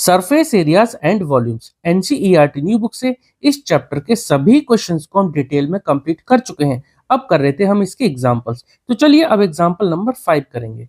Surface areas and volumes NCERT new book से इस chapter के सभी क्वेश्चंस को हम डिटेल में कंप्लीट कर चुके हैं। अब कर रहे थे हम इसके एग्जांपल्स। तो चलिए अब एग्जांपल नंबर 5 करेंगे।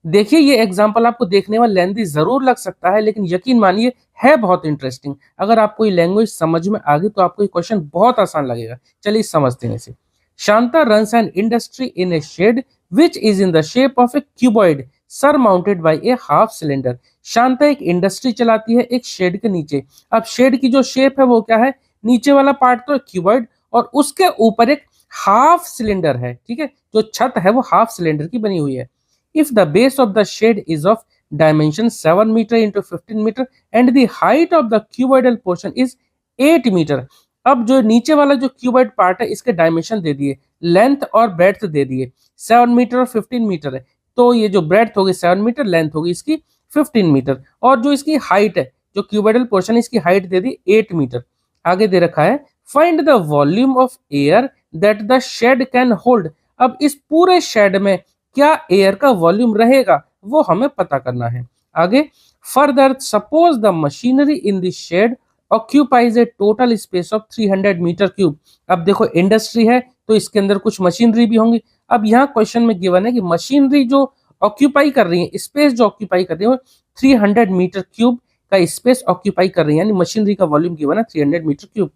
देखिए ये एग्जांपल आपको देखने में लेंथी जरूर लग सकता है, लेकिन यकीन मानिए है बहुत इंटरेस्टिंग। अगर आपको ये लैंग्वेज समझ में आ गई तो आपको ये क्वेश्चन बहुत आसान लगेगा। चलिए समझते हैं इसे। Shanta runs an industry in a shed which is in the shape of a cuboid surmounted by a half cylinder. Shanta एक इंडस्ट्री चलाती है एक शेड के नीचे। अब शेड की जो शेप है वो क्या है, नीचे वाला पार्ट तो क्यूबॉइड और उसके ऊपर एक हाफ सिलेंडर है। ठीक है, जो छत है वो हाफ सिलेंडर की बनी हुई है। If the base of the shade is of dimension 7 meter into 15 meter and the height of the cuboidal portion is 8 meter। अब जो नीचे वाला जो क्यूबॉइड पार्ट है इसके डायमेंशन दे दिए, लेंथ और ब्रेड्थ दे दिए। 7 मीटर और 15 मीटर है, तो ये जो ब्रेड्थ होगी 7 मीटर, लेंथ होगी इसकी 15 मीटर, और जो इसकी हाइट है, जो क्यूबॉइडल पोर्शन इसकी हाइट दे दी 8 मीटर। आगे दे रखा है find the volume of air that the shed can hold. अब इस पूरे शेड में क्या एयर का वॉल्यूम रहेगा वो हमें पता करना है। आगे further suppose the machinery in the shed occupies a total space of 300 metre cube. अब देखो इंडस्ट्री है तो इसके अंदर कुछ मशीनरी भी होंगी। अब यहाँ क्वेश्चन में गिवन है कि मशीनरी जो ऑक्यूपाई कर रही है, स्पेस जो ऑक्यूपाई कर रही है वो 300 मीटर क्यूब का स्पेस ऑक्यूपाई कर रही है, यानी मशीनरी का वॉल्यूम गिवन है 300 metre cube.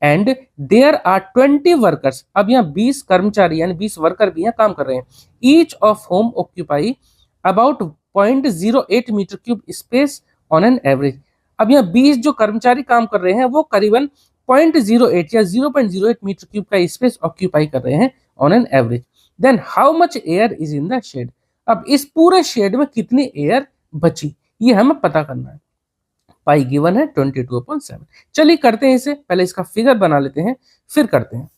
And there are 20 workers. अब यहाँ 20 कर्मचारी यानी 20 वर्कर भी यहाँ काम कर रहे हैं। Each of home occupy about 0.08 metre cube space on an average. अब यहाँ 20 जो कर्मचारी काम कर रहे हैं वो करीबन 0.08 या 0.08 मीटर क्यूब का स्पेस ऑक्यूपाई कर रहे हैं on an average. Then how much air is in the shed. अब इस पूरे शेड में कितनी एयर बची ये हमें पता करना है। पाई गिवन है 22/7। चलिए करते हैं इसे, पहले इसका फिगर बना लेते हैं फिर करते हैं।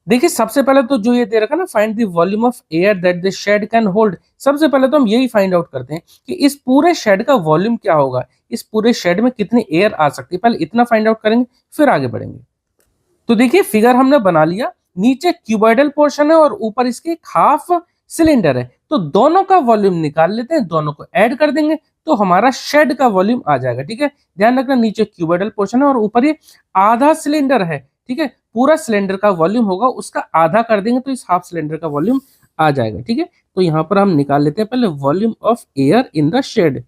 देखिए सबसे पहले तो जो ये दे रखा ना, find the volume of air that the shed can hold. सबसे पहले तो हम यही फाइंड आउट करते हैं कि इस पूरे शेड का वॉल्यूम क्या होगा, इस पूरे शेड में कितनी एयर आ सकती है। पहले इतना फाइंड आउट करेंगे फिर आगे बढ़ेंगे। तो देखिए फिगर हमने बना लिया, नीचे क्यूबॉइडल पोर्शन है और ऊपर इसके हाफ सिलेंडर है। तो दोनों का वॉल्यूम निकाल लेते हैं, दोनों को ऐड कर देंगे तो हमारा शेड का वॉल्यूम आ जाएगा। ठीक है, ध्यान रखना नीचे क्यूबॉइडल पोर्शन है और ऊपर ये आधा सिलेंडर है। ठीक है, पूरा सिलेंडर का वॉल्यूम होगा उसका आधा कर देंगे तो इस हाफ सिलेंडर का वॉल्यूम आ जाएगा। ठीक है, तो यहाँ पर हम निकाल लेते हैं पहले volume of air in the shed.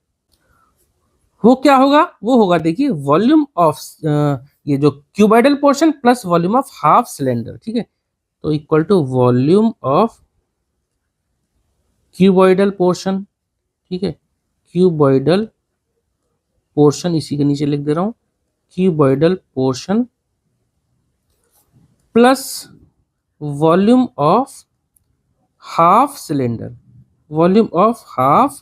वो क्या होगा, वो होगा देखिए वॉल्यूम ऑफ ये जो cuboidal portion plus volume of half cylinder. ठीक है, तो equal to volume of cuboidal portion. ठीक है, क्यूबॉइडल पोर्शन इसी के नीचे लिख दे रहा हूं, cuboidal portion plus volume of half cylinder, volume of half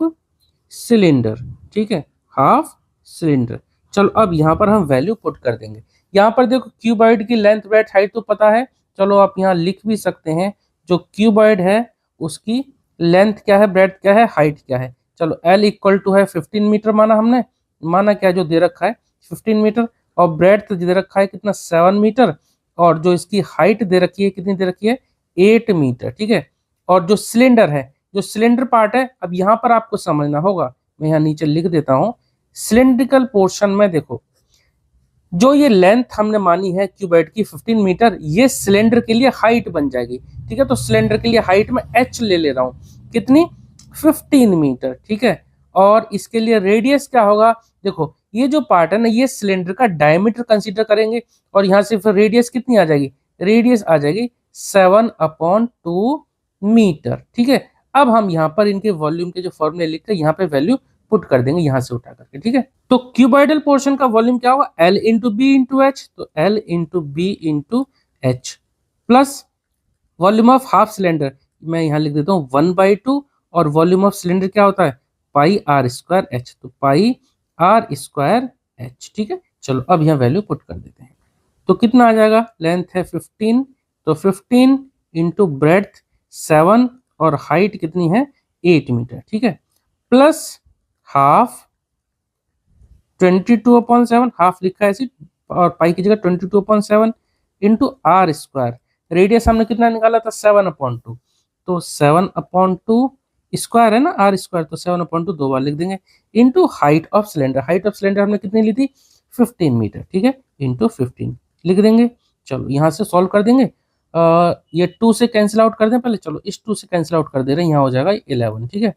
cylinder. ठीक है, हाफ सिलेंडर। चलो अब यहां पर हम वैल्यू पुट कर देंगे। यहां पर देखो क्यूबॉइड की लेंथ ब्रेड्थ हाइट तो पता है, चलो आप यहां लिख भी सकते हैं जो क्यूबॉइड है उसकी लेंथ क्या है, ब्रेड्थ क्या है, हाइट क्या है। चलो L इक्वल टू है 15 मीटर माना हमने, माना क्या जो दे रखा है 15 मीटर, और ब्रेड्थ दे रखा है कितना 7 मीटर, और जो इसकी हाइट दे रखी है कितनी दे रखी है 8 मीटर। ठीक है, और जो सिलेंडर है, जो सिलेंडर पार्ट है, अब यहाँ पर आपको समझना होगा, मैं यहाँ नीचे लिख देता हूँ। सिलेंड्रिकल पोर्शन में देखो जो ये लेंथ हमने मानी है क्यूबॉइड की 15 मीटर, ये सिलेंडर के लिए हाइट बन जाएगी। ठीक है, तो सिलेंडर के लिए हाइट में h ले रहा हूँ, कितनी 15 मीटर। ठीक है, और इसके लिए रेडियस क्या होगा, देखो ये जो पार्ट है ना ये सिलेंडर का डायमीटर कंसीडर करेंगे, और यहाँ से फिर रेडियस कितनी आ जाएगी, रेडियस आ जाएगी 7/2 मीटर। ठीक है, अब हम यहाँ पर इनके वॉल्यूम के जो फॉर्मूले लिख कर यहाँ पे वैल्यू पुट कर देंगे यहाँ से उठा करके। ठीक है, तो क्यूबॉइडल पोर्शन का वॉल्यूम क्या होगा L into B into H, तो L into B into H plus volume of half cylinder, मैं यहाँ लिख देता हूँ 1/2, और वॉल्यूम ऑफ सिलेंडर क्या होता है पाई आर स्क्वायर एच, तो पाई आर स्क्वायर एच। ठीक है, चलो अब यहाँ वैल्यू पुट कर देते हैं। तो कितना आ जाएगा, लेंथ है 15, तो 15 इंटू ब्रेड्थ 7 और हाइट कितनी है 8 मीटर। ठीक है, प्लस हाफ 22/7, हाफ लिखा है ऐसी और पाई की जगह 22/7 इंटू आर स्क्वायर, रेडियस हमने कितना निकाला था 7/2, तो 7/2 स्क्वायर है ना, आर स्क्वायर, तो 7/2 दो बार लिख देंगे, into height of cylinder. Height of cylinder हमने कितनी ली थी, 15 मीटर, ठीक है, इंटू 15 लिख देंगे। चलो यहाँ से सॉल्व कर देंगे, ये 2 से कैंसिल आउट कर दें पहले, चलो इस 2 से कैंसिल आउट कर दे रहे हैं, यहाँ हो जाएगा 11, ठीक है,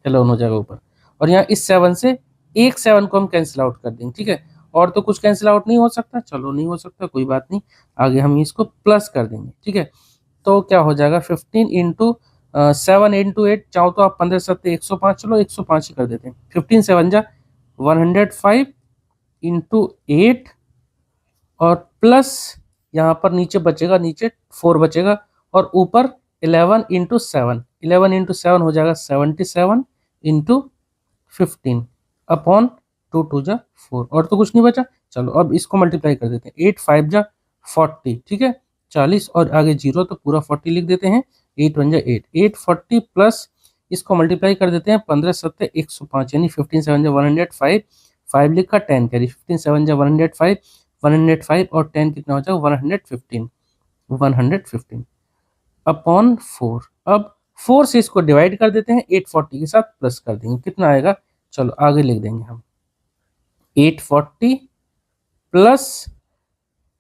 11 हो जाएगा ऊपर, और यहाँ इस 7 से एक 7 को हम कैंसिल आउट कर देंगे, ठीक है, और तो कुछ कैंसिल आउट नहीं हो सकता, चलो नहीं हो सकता कोई बात नहीं, आगे हम इसको प्लस कर देंगे, ठीक है। तो क्या हो जाएगा 15 इंटू 7 इंटू 8, चाहो तो आप 15 7 105, चलो 105 ही कर देते हैं, 15 7 जा 105 इंटू 8, और प्लस यहाँ पर नीचे बचेगा, नीचे 4 बचेगा, और ऊपर 11 इंटू 7, 11 इंटू 7 हो जाएगा 77 इंटू 15 अपॉन 2 2 जा 4, और तो कुछ नहीं बचा। चलो अब इसको मल्टीप्लाई कर देते हैं, 8 5 जा 40, ठीक है, 40, और आगे 0 तो पूरा 40 लिख देते हैं, 8 1 जा 8, 840 प्लस इसको मल्टीप्लाई कर देते हैं, 15 7 105, यानी 15 7 जा 105, 5 लिखा 10 कैरी, 15 7 जा 105, 105 और 10 कितना हो जाएगा 115, 115 अपॉन 4। अब 4 से इसको डिवाइड कर देते हैं, 840 के साथ प्लस कर देंगे, कितना आएगा, चलो आगे लिख देंगे हम, 840 प्लस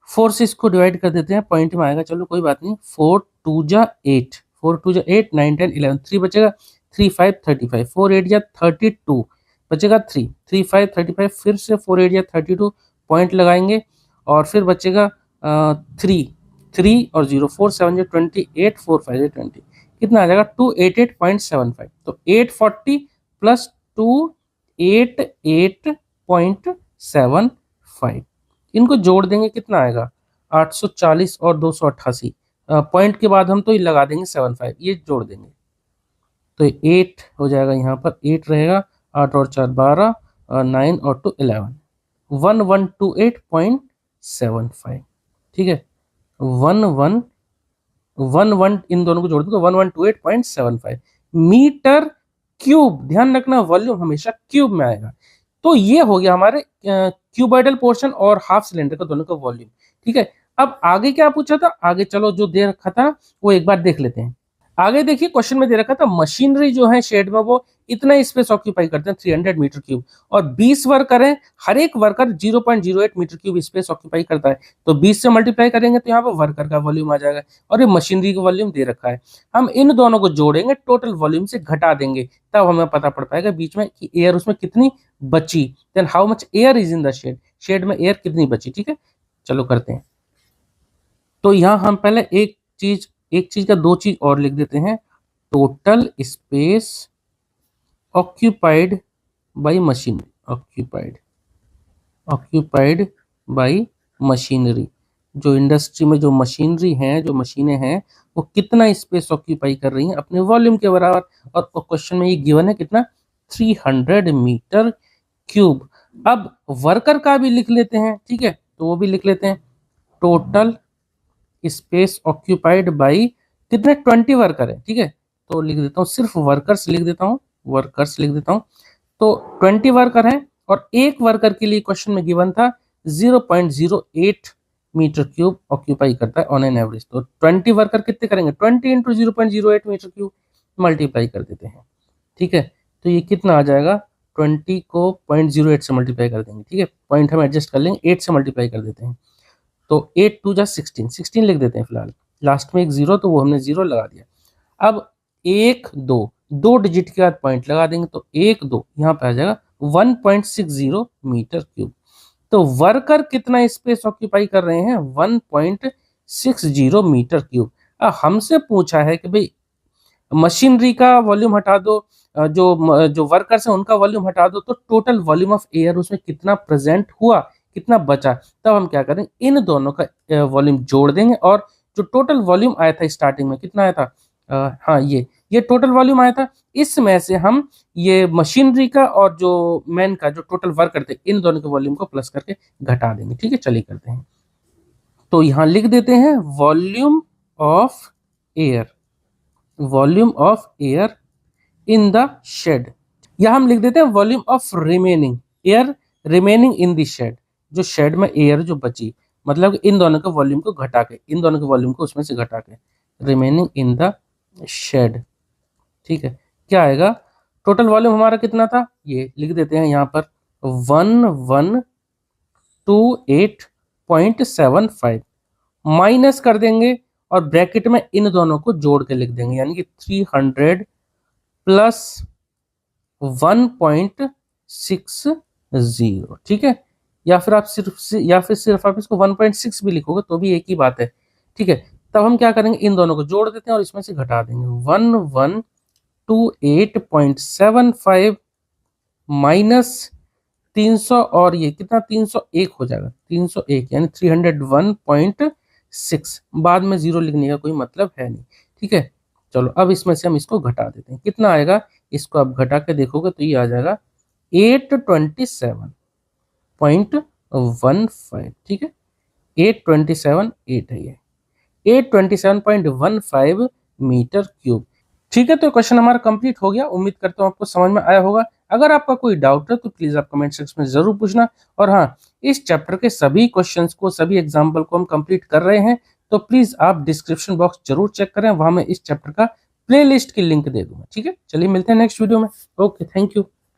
4 से इसको डिवाइड कर देते हैं, पॉइंट में आएगा, चलो कोई बात नहीं, 4 2 जा 8, 4 2 जा 8, 9 10 11, 3 बचेगा, 3 5 35, 4 8 जा 32 बचेगा, 3 3 5 35, फिर से 4 8 जा 32 पॉइंट लगाएंगे, और फिर बचेगा 3 3 और 0, 4 7 जा 28, 4 5 जा 20, कितना आ जाएगा 288.75, तो 840 प्लस 288.75, इनको जोड़ देंगे, कितना आएगा 840 और 288, पॉइंट के बाद हम तो ये लगा देंगे 75, ये जोड़ देंगे, तो 8 हो जाएगा, यहाँ पर 8 रहेगा, 8 और 4 12, 9 और 2 11, 1128.75, ठीक है, 11 इन दोनों को जोड़ दो तो 1128.75 मीटर क्यूब। ध्यान रखना वॉल्यूम हमेशा क्यूब में आएगा। तो ये हो गया हमारे क्यूबॉइडल पोर्शन और हाफ सिलेंडर का दोनों का वॉल्यूम, ठीक है। अब आगे क्या पूछा था, आगे चलो जो दे रखा था वो एक बार देख लेते हैं। आगे देखिए क्वेश्चन में दे रखा था मशीनरी जो है शेड में वो इतना स्पेस ऑक्यूपाई करते हैं 300 मीटर क्यूब, और 20 वर्कर हैं, हर एक worker 0.08 metre cube space occupy करता है, तो 20 से मल्टीप्लाई करेंगे तो यहाँ पर वर्कर का वॉल्यूम आ जाएगा, और ये मशीनरी का वॉल्यूम दे रखा है। हम इन दोनों को जोड़ेंगे, टोटल वॉल्यूम से घटा देंगे, तब हमें पता पड़ पाएगा बीच में कि एयर उसमें कितनी बची, then how much air is in the shed, shed में एयर कितनी बची, ठीक है। चलो करते हैं, तो यहाँ हम पहले एक चीज का दो चीज और लिख देते हैं, total space occupied by machinery, occupied by machinery, जो इंडस्ट्री में जो मशीनरी हैं, जो मशीनें हैं, वो कितना स्पेस ऑक्यूपाई कर रही हैं अपने वॉल्यूम के बराबर, और क्वेश्चन में ये गिवन है कितना 300 मीटर क्यूब। अब वर्कर का भी लिख लेते हैं, ठीक है, तो वो भी लिख लेते हैं, टोटल स्पेस ऑक्यूपाइड बाई कितने 20 वर्कर है, ठीक है, तो लिख देता हूँ सिर्फ वर्कर्स लिख देता हूँ, वर्कर्स लिख देता हूँ, तो 20 वर्कर हैं, और एक वर्कर के लिए क्वेश्चन में गिवन था 0.08 मीटर क्यूब ऑक्यूपाई करता है ऑन एन एवरेज, तो 20 वर्कर कितने करेंगे 20 इंटू 0.08 मीटर क्यूब मल्टीप्लाई कर देते हैं, ठीक है, तो ये कितना आ जाएगा 20 को 0.08 से मल्टीप्लाई कर देंगे, ठीक है, पॉइंट हम एडजस्ट कर लेंगे, 8 से मल्टीप्लाई कर देते हैं, तो 8 2 जा 16, 16 लिख देते हैं फिलहाल, लास्ट में एक 0 तो वो हमने 0 लगा दिया। अब 1 2 दो डिजिट के बाद पॉइंट लगा देंगे, तो 1 2 यहाँ पे आ जाएगा 1.60 मीटर क्यूब। तो वर्कर कितना स्पेस ऑक्यूपाई कर रहे हैं 1.60 मीटर क्यूब। हमसे पूछा है कि भाई मशीनरी का वॉल्यूम हटा दो, जो वर्कर्स हैं उनका वॉल्यूम हटा दो, तो टोटल वॉल्यूम ऑफ एयर उसमें कितना प्रेजेंट हुआ, कितना बचा, तब हम क्या करें इन दोनों का वॉल्यूम जोड़ देंगे, और जो टोटल वॉल्यूम आया था स्टार्टिंग में कितना आया था, हाँ ये टोटल वॉल्यूम आया था, इसमें से हम ये मशीनरी का और जो मैन का जो टोटल वर्क करते हैं इन दोनों के वॉल्यूम को प्लस करके घटा देंगे, ठीक है। चलिए करते हैं, तो यहाँ लिख देते हैं volume of air, volume of air in the shed, या हम लिख देते हैं volume of remaining air remaining in the shed, जो शेड में एयर जो बची, मतलब इन दोनों के वॉल्यूम को घटा के, इन दोनों के वॉल्यूम को उसमें से घटा के, रिमेनिंग इन द शेड, ठीक है। क्या आएगा, टोटल वॉल्यूम हमारा कितना था, ये लिख देते हैं यहाँ पर 1128.75 माइनस कर देंगे और ब्रैकेट में इन दोनों को जोड़ के लिख देंगे, यानी कि 300 प्लस 1.60, ठीक है। या फिर सिर्फ आप इसको 1.6 भी लिखोगे तो भी एक ही बात है, ठीक है। तब हम क्या करेंगे, इन दोनों को जोड़ देते हैं और इसमें से घटा देंगे। 1128.75 माइनस 300 और ये कितना 301 हो जाएगा, 301 यानी 301.6। बाद में जीरो लिखने का कोई मतलब है नहीं, ठीक है। चलो अब इसमें से हम इसको घटा देते हैं, कितना आएगा, इसको आप घटा के देखोगे तो ये आ जाएगा 827.15, ठीक है। 827.8 है ये, 827.15 मीटर क्यूब, ठीक है। तो क्वेश्चन हमारा कंप्लीट हो गया, उम्मीद करता हूँ आपको समझ में आया होगा। अगर आपका कोई डाउट है तो प्लीज आप कमेंट सेक्शन में जरूर पूछना। और हाँ, इस चैप्टर के सभी क्वेश्चंस को, सभी एग्जाम्पल को हम कंप्लीट कर रहे हैं, तो प्लीज आप डिस्क्रिप्शन बॉक्स जरूर चेक करें, वहां मैं इस चैप्टर का प्लेलिस्ट की लिंक दे दूंगा, ठीक है। चलिए मिलते हैं नेक्स्ट वीडियो में। Okay, thank you.